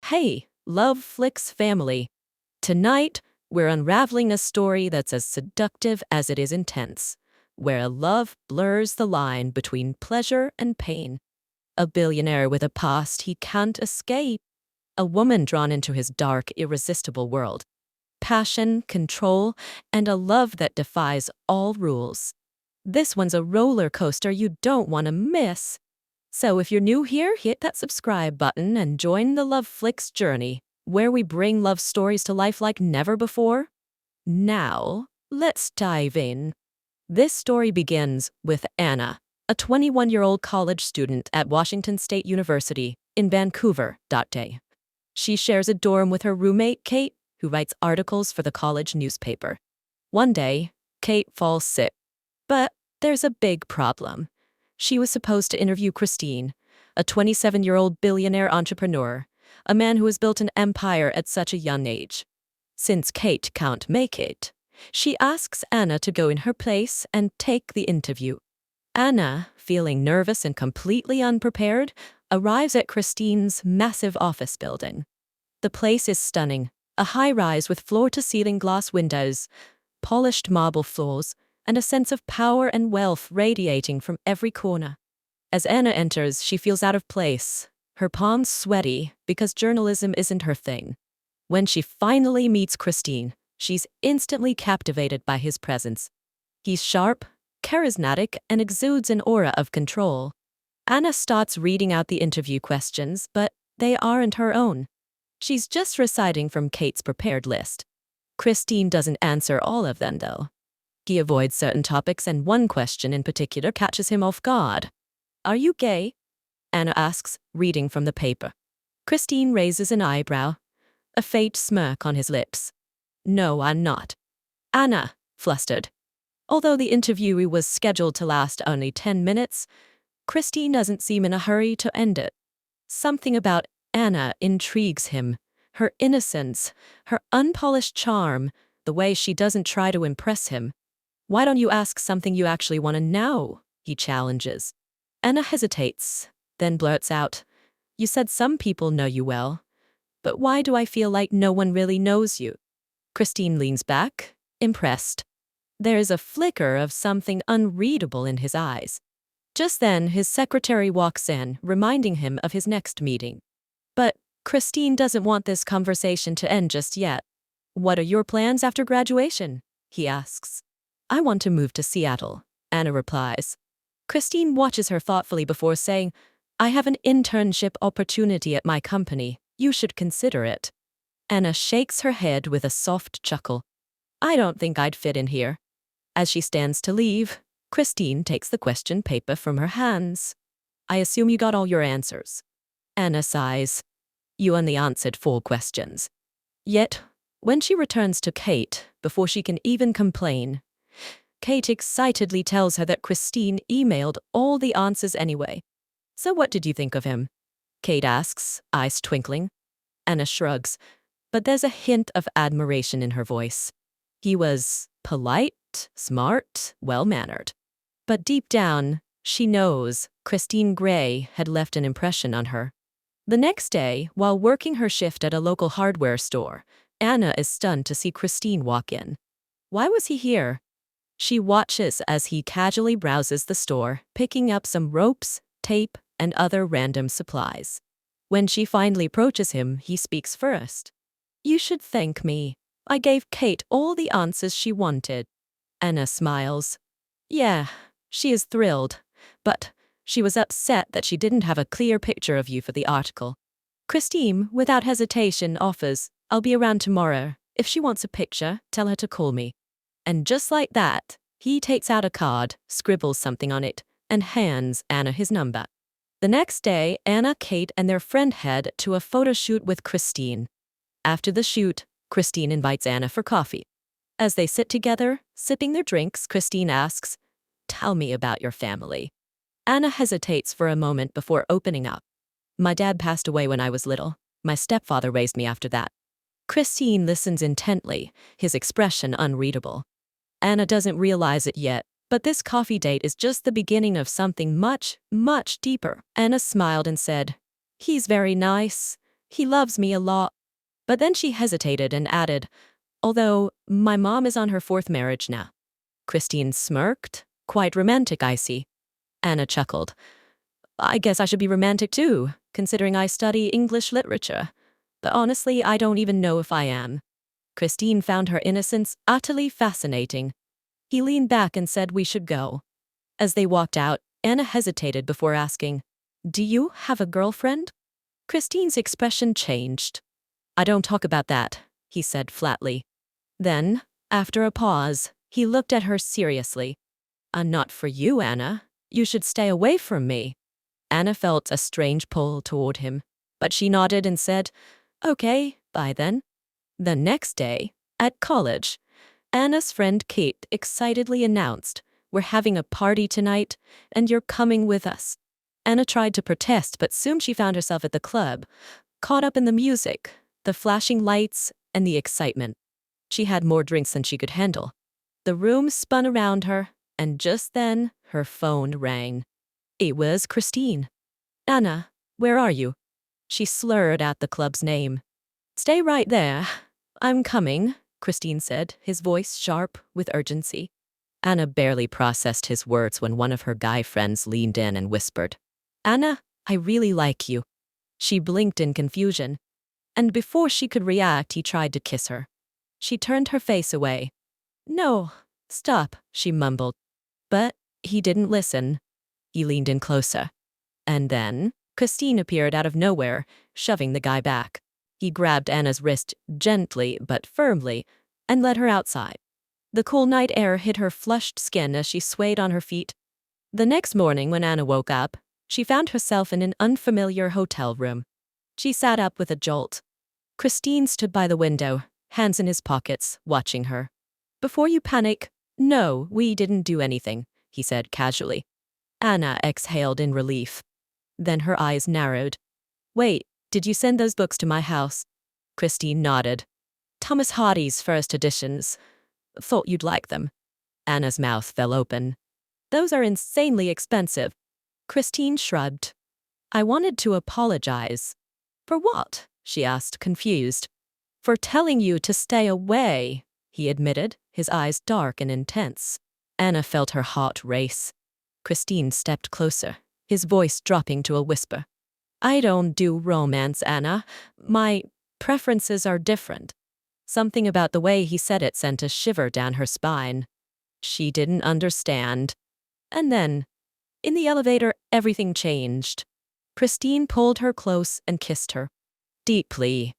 Hey, Love Flicks family. Tonight, we're unraveling a story that's as seductive as it is intense, where love blurs the line between pleasure and pain. A billionaire with a past he can't escape. A woman drawn into his dark, irresistible world. Passion, control, and a love that defies all rules. This one's a roller coaster you don't want to miss. So if you're new here, hit that subscribe button and join the Love Flicks journey, where we bring love stories to life like never before. Now, let's dive in. This story begins with Anna, a 21-year-old college student at Washington State University in Vancouver. Day. She shares a dorm with her roommate, Kate, who writes articles for the college newspaper. One day, Kate falls sick. But there's a big problem. She was supposed to interview Christine, a 27-year-old billionaire entrepreneur, a man who has built an empire at such a young age. Since Kate can't make it, she asks Anna to go in her place and take the interview. Anna, feeling nervous and completely unprepared, arrives at Christine's massive office building. The place is stunning, a high-rise with floor-to-ceiling glass windows, polished marble floors, and a sense of power and wealth radiating from every corner. As Anna enters, she feels out of place, her palms sweaty because journalism isn't her thing. When she finally meets Christine, she's instantly captivated by his presence. He's sharp, charismatic, and exudes an aura of control. Anna starts reading out the interview questions, but they aren't her own. She's just reciting from Kate's prepared list. Christine doesn't answer all of them, though. He avoids certain topics, and one question in particular catches him off guard. "Are you gay?" Anna asks, reading from the paper. Christine raises an eyebrow, a faint smirk on his lips. "No, I'm not." Anna, flustered. Although the interview was scheduled to last only 10 minutes, Christine doesn't seem in a hurry to end it. Something about Anna intrigues him. Her innocence, her unpolished charm, the way she doesn't try to impress him. "Why don't you ask something you actually want to know?" he challenges. Anna hesitates, then blurts out, "You said some people know you well. But why do I feel like no one really knows you?" Christine leans back, impressed. There is a flicker of something unreadable in his eyes. Just then, his secretary walks in, reminding him of his next meeting. But Christine doesn't want this conversation to end just yet. "What are your plans after graduation?" he asks. "I want to move to Seattle," Anna replies. Christine watches her thoughtfully before saying, "I have an internship opportunity at my company. You should consider it." Anna shakes her head with a soft chuckle. "I don't think I'd fit in here." As she stands to leave, Christine takes the question paper from her hands. "I assume you got all your answers." Anna sighs. "You only answered 4 questions. Yet, when she returns to Kate, before she can even complain, Kate excitedly tells her that Christine emailed all the answers anyway. "So what did you think of him?" Kate asks, eyes twinkling. Anna shrugs, but there's a hint of admiration in her voice. He was polite, smart, well-mannered. But deep down, she knows Christian Grey had left an impression on her. The next day, while working her shift at a local hardware store, Anna is stunned to see Christine walk in. Why was he here? She watches as he casually browses the store, picking up some ropes, tape, and other random supplies. When she finally approaches him, he speaks first. "You should thank me. I gave Kate all the answers she wanted." Anna smiles. "Yeah, she is thrilled, but she was upset that she didn't have a clear picture of you for the article." Christine, without hesitation, offers, "I'll be around tomorrow. If she wants a picture, tell her to call me." And just like that, he takes out a card, scribbles something on it, and hands Anna his number. The next day, Anna, Kate, and their friend head to a photo shoot with Christine. After the shoot, Christine invites Anna for coffee. As they sit together, sipping their drinks, Christine asks, "Tell me about your family." Anna hesitates for a moment before opening up. "My dad passed away when I was little. My stepfather raised me after that." Christine listens intently, his expression unreadable. Anna doesn't realize it yet, but this coffee date is just the beginning of something much, much deeper. Anna smiled and said, "He's very nice. He loves me a lot. But then she hesitated and added, although my mom is on her fourth marriage now. Christine smirked. Quite romantic, I see. Anna chuckled. I guess I should be romantic too, considering I study English literature. But honestly, I don't even know if I am. Christine found her innocence utterly fascinating. He leaned back and said we should go. As they walked out, Anna hesitated before asking, Do you have a girlfriend? Christine's expression changed. I don't talk about that, he said flatly. Then, after a pause, he looked at her seriously. Not for you, Anna. You should stay away from me. Anna felt a strange pull toward him, but she nodded and said, Okay, bye then. The next day, at college, Anna's friend Kate excitedly announced, We're having a party tonight, and you're coming with us. Anna tried to protest, but soon she found herself at the club, caught up in the music, the flashing lights, and the excitement. She had more drinks than she could handle. The room spun around her, and just then, her phone rang. It was Christine. Anna, where are you? She slurred out the club's name. Stay right there. I'm coming, Christine said, his voice sharp with urgency. Anna barely processed his words when one of her guy friends leaned in and whispered, Anna, I really like you. She blinked in confusion, and before she could react, he tried to kiss her. She turned her face away. No, stop, she mumbled. But he didn't listen. He leaned in closer. And then, Christine appeared out of nowhere, shoving the guy back. He grabbed Anna's wrist gently but firmly and led her outside. The cool night air hit her flushed skin as she swayed on her feet. The next morning, when Anna woke up, she found herself in an unfamiliar hotel room. She sat up with a jolt. Christine stood by the window, hands in his pockets, watching her. Before you panic, no, we didn't do anything, he said casually. Anna exhaled in relief. Then her eyes narrowed. Wait, did you send those books to my house? Christine nodded. Thomas Hardy's first editions. Thought you'd like them. Anna's mouth fell open. Those are insanely expensive. Christine shrugged. I wanted to apologize. For what? She asked, confused. For telling you to stay away, he admitted, his eyes dark and intense. Anna felt her heart race. Christine stepped closer, his voice dropping to a whisper. I don't do romance, Anna. My preferences are different. Something about the way he said it sent a shiver down her spine. She didn't understand. And then, in the elevator, everything changed. Christine pulled her close and kissed her. Deeply,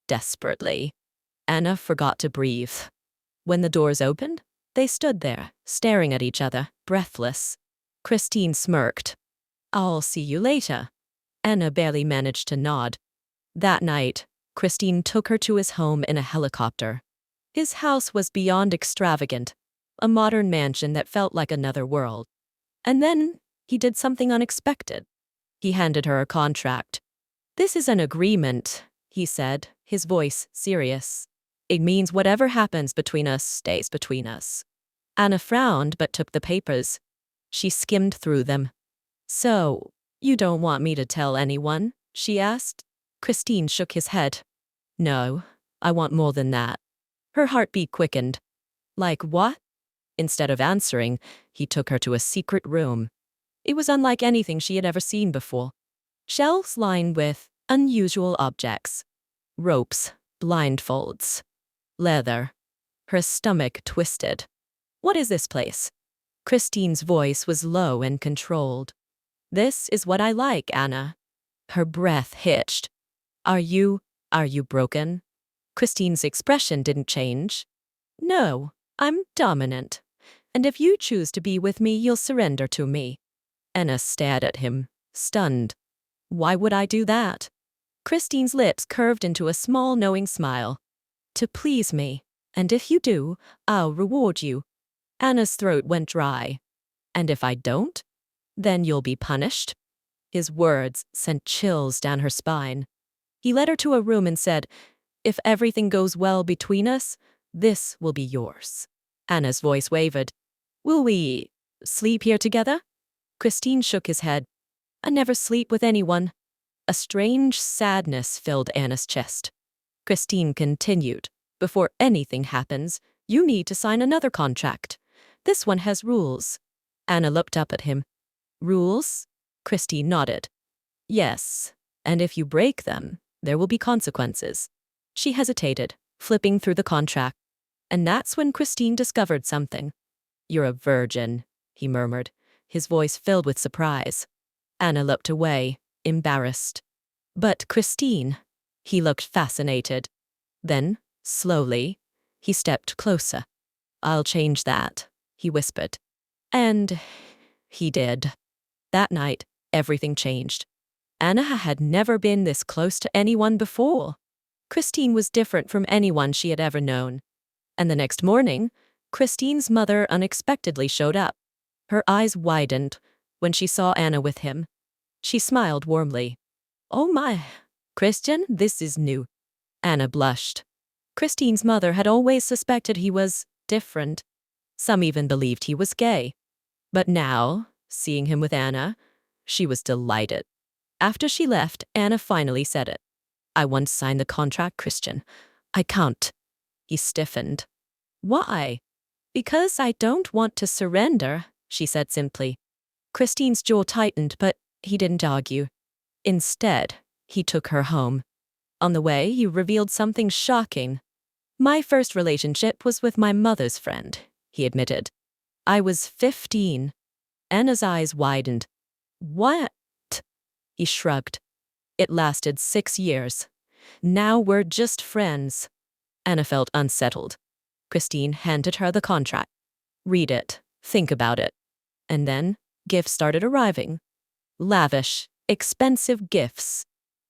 desperately. Anna forgot to breathe. When the doors opened, they stood there, staring at each other, breathless. Christine smirked. I'll see you later. Anna barely managed to nod. That night, Christine took her to his home in a helicopter. His house was beyond extravagant, a modern mansion that felt like another world. And then, he did something unexpected. He handed her a contract. This is an agreement, he said, his voice serious. It means whatever happens between us stays between us. Anna frowned but took the papers. She skimmed through them. So, you don't want me to tell anyone? She asked. Christine shook his head. No, I want more than that. Her heartbeat quickened. Like what? Instead of answering, he took her to a secret room. It was unlike anything she had ever seen before. Shelves lined with unusual objects. Ropes, blindfolds, leather. Her stomach twisted. What is this place? Christine's voice was low and controlled. This is what I like, Anna. Her breath hitched. Are you broken? Christine's expression didn't change. No, I'm dominant. And if you choose to be with me, you'll surrender to me. Anna stared at him, stunned. Why would I do that? Christine's lips curved into a small, knowing smile. To please me, and if you do, I'll reward you. Anna's throat went dry. And if I don't? Then you'll be punished? His words sent chills down her spine. He led her to a room and said, If everything goes well between us, this will be yours. Anna's voice wavered. Will we sleep here together? Christine shook his head. I never sleep with anyone. A strange sadness filled Anna's chest. Christine continued, "Before anything happens, you need to sign another contract. This one has rules." Anna looked up at him. "Rules?" Christine nodded. "Yes, and if you break them, there will be consequences." She hesitated, flipping through the contract. And that's when Christine discovered something. "You're a virgin," he murmured, his voice filled with surprise. Anna looked away, embarrassed. "But Christine," he looked fascinated. Then, slowly, he stepped closer. "I'll change that," he whispered. And he did. That night, everything changed. Anna had never been this close to anyone before. Christine was different from anyone she had ever known. And the next morning, Christine's mother unexpectedly showed up. Her eyes widened when she saw Anna with him. She smiled warmly. "Oh my, Christian, this is new." Anna blushed. Christine's mother had always suspected he was different. Some even believed he was gay. But now, seeing him with Anna, she was delighted. After she left, Anna finally said it. "I want to sign the contract, Christian. I can't." He stiffened. "Why?" "Because I don't want to surrender," she said simply. Christine's jaw tightened, but he didn't argue. Instead, he took her home. On the way, he revealed something shocking. "My first relationship was with my mother's friend," he admitted. "I was 15. Anna's eyes widened. "What?" He shrugged. "It lasted 6 years. Now we're just friends." Anna felt unsettled. Christine handed her the contract. "Read it. Think about it." And then, gifts started arriving. Lavish, expensive gifts.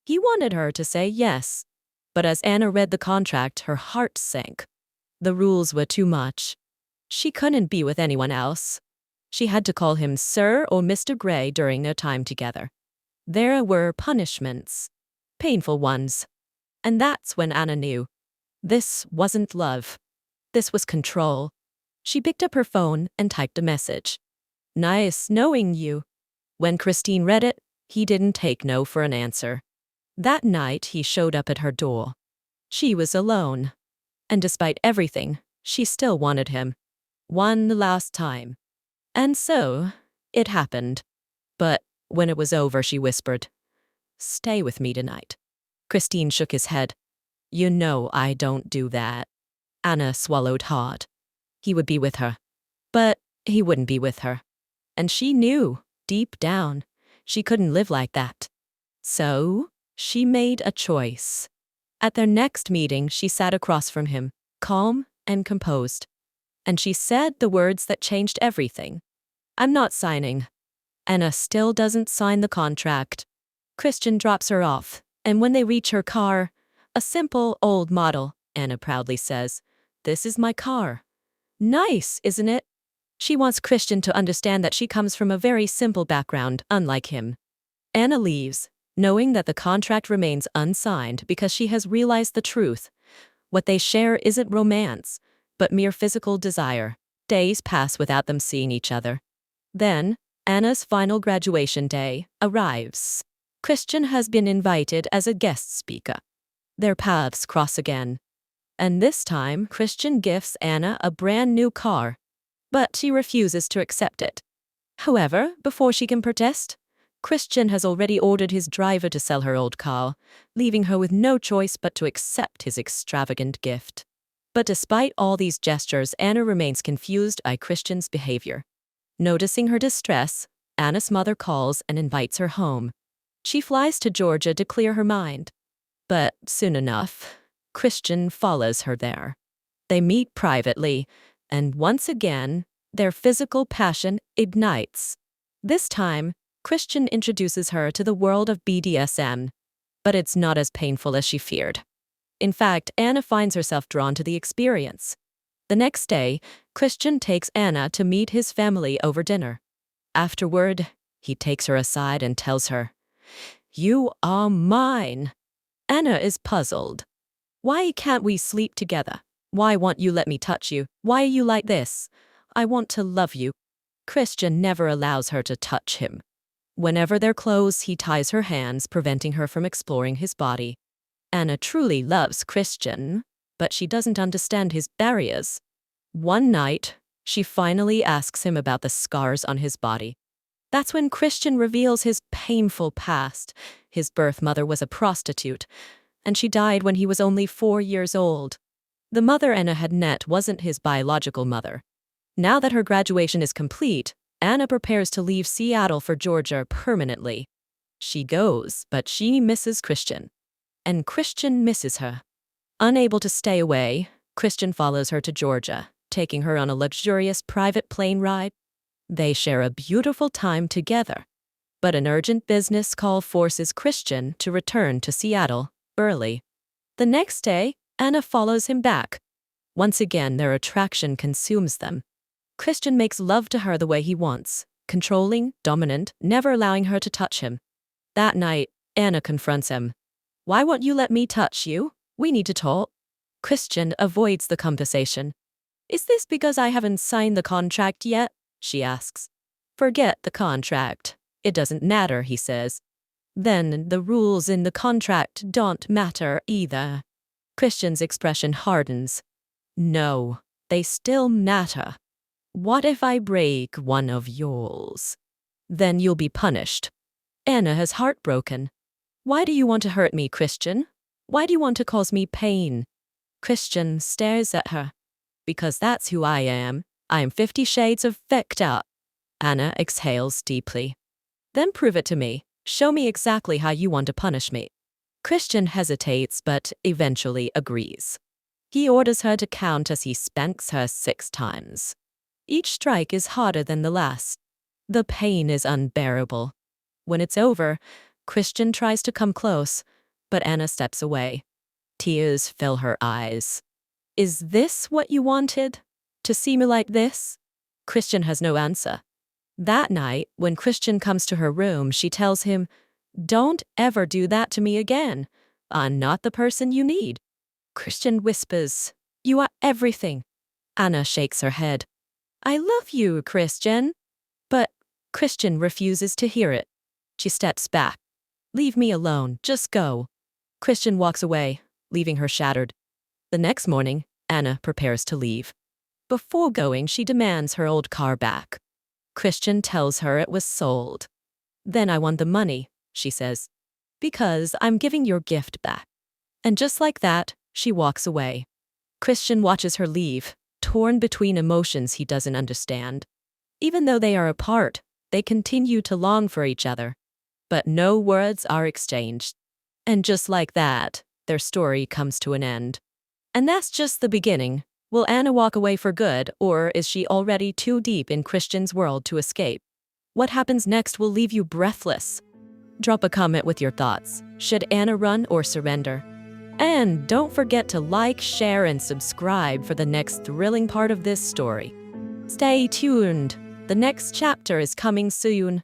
He wanted her to say yes. But as Anna read the contract, her heart sank. The rules were too much. She couldn't be with anyone else. She had to call him Sir or Mr. Grey during their time together. There were punishments. Painful ones. And that's when Anna knew. This wasn't love. This was control. She picked up her phone and typed a message. "Nice knowing you." When Christine read it, he didn't take no for an answer. That night, he showed up at her door. She was alone. And despite everything, she still wanted him. One last time. And so, it happened. But when it was over, she whispered, "Stay with me tonight." Christine shook his head. "You know I don't do that." Anna swallowed hard. He would be with her. But he wouldn't be with her. And she knew, deep down, she couldn't live like that. So, she made a choice. At their next meeting, she sat across from him, calm and composed. And she said the words that changed everything. "I'm not signing." Anna still doesn't sign the contract. Christian drops her off, and when they reach her car, a simple old model, Anna proudly says, "This is my car." Nice, isn't it? She wants Christian to understand that she comes from a very simple background, unlike him. Anna leaves, knowing that the contract remains unsigned because she has realized the truth. What they share isn't romance, but mere physical desire. Days pass without them seeing each other. Then, Anna's final graduation day arrives. Christian has been invited as a guest speaker. Their paths cross again. And this time, Christian gifts Anna a brand new car. But she refuses to accept it. However, before she can protest, Christian has already ordered his driver to sell her old car, leaving her with no choice but to accept his extravagant gift. But despite all these gestures, Anna remains confused by Christian's behavior. Noticing her distress, Anna's mother calls and invites her home. She flies to Georgia to clear her mind. But soon enough, Christian follows her there. They meet privately, and once again, their physical passion ignites. This time, Christian introduces her to the world of BDSM, but it's not as painful as she feared. In fact, Anna finds herself drawn to the experience. The next day, Christian takes Anna to meet his family over dinner. Afterward, he takes her aside and tells her, "You are mine." Anna is puzzled. "Why can't we sleep together? Why won't you let me touch you? Why are you like this? I want to love you." Christian never allows her to touch him. Whenever they're close, he ties her hands, preventing her from exploring his body. Anna truly loves Christian, but she doesn't understand his barriers. One night, she finally asks him about the scars on his body. That's when Christian reveals his painful past. His birth mother was a prostitute, and she died when he was only 4 years old. The mother Anna had met wasn't his biological mother. Now that her graduation is complete, Anna prepares to leave Seattle for Georgia permanently. She goes, but she misses Christian. And Christian misses her. Unable to stay away, Christian follows her to Georgia, taking her on a luxurious private plane ride. They share a beautiful time together. But an urgent business call forces Christian to return to Seattle early. The next day, Anna follows him back. Once again, their attraction consumes them. Christian makes love to her the way he wants, controlling, dominant, never allowing her to touch him. That night, Anna confronts him. "Why won't you let me touch you? We need to talk." Christian avoids the conversation. "Is this because I haven't signed the contract yet?" she asks. "Forget the contract. It doesn't matter," he says. "Then the rules in the contract don't matter either." Christian's expression hardens. "No, they still matter. What if I break one of yours? Then you'll be punished." Anna is heartbroken. "Why do you want to hurt me, Christian? Why do you want to cause me pain?" Christian stares at her. "Because that's who I am. I'm 50 shades of fecked up." Anna exhales deeply. "Then prove it to me. Show me exactly how you want to punish me." Christian hesitates but eventually agrees. He orders her to count as he spanks her 6 times. Each strike is harder than the last. The pain is unbearable. When it's over, Christian tries to come close, but Anna steps away. Tears fill her eyes. "Is this what you wanted? To see me like this?" Christian has no answer. That night, when Christian comes to her room, she tells him, "Don't ever do that to me again. I'm not the person you need." Christian whispers, "You are everything." Anna shakes her head. "I love you, Christian." But Christian refuses to hear it. She steps back. "Leave me alone. Just go." Christian walks away, leaving her shattered. The next morning, Anna prepares to leave. Before going, she demands her old car back. Christian tells her it was sold. "Then I want the money," she says. "Because I'm giving your gift back." And just like that, she walks away. Christian watches her leave, torn between emotions he doesn't understand. Even though they are apart, they continue to long for each other. But no words are exchanged. And just like that, their story comes to an end. And that's just the beginning. Will Anna walk away for good, or is she already too deep in Christian's world to escape? What happens next will leave you breathless. Drop a comment with your thoughts. Should Anna run or surrender? And don't forget to like, share, and subscribe for the next thrilling part of this story. Stay tuned. The next chapter is coming soon.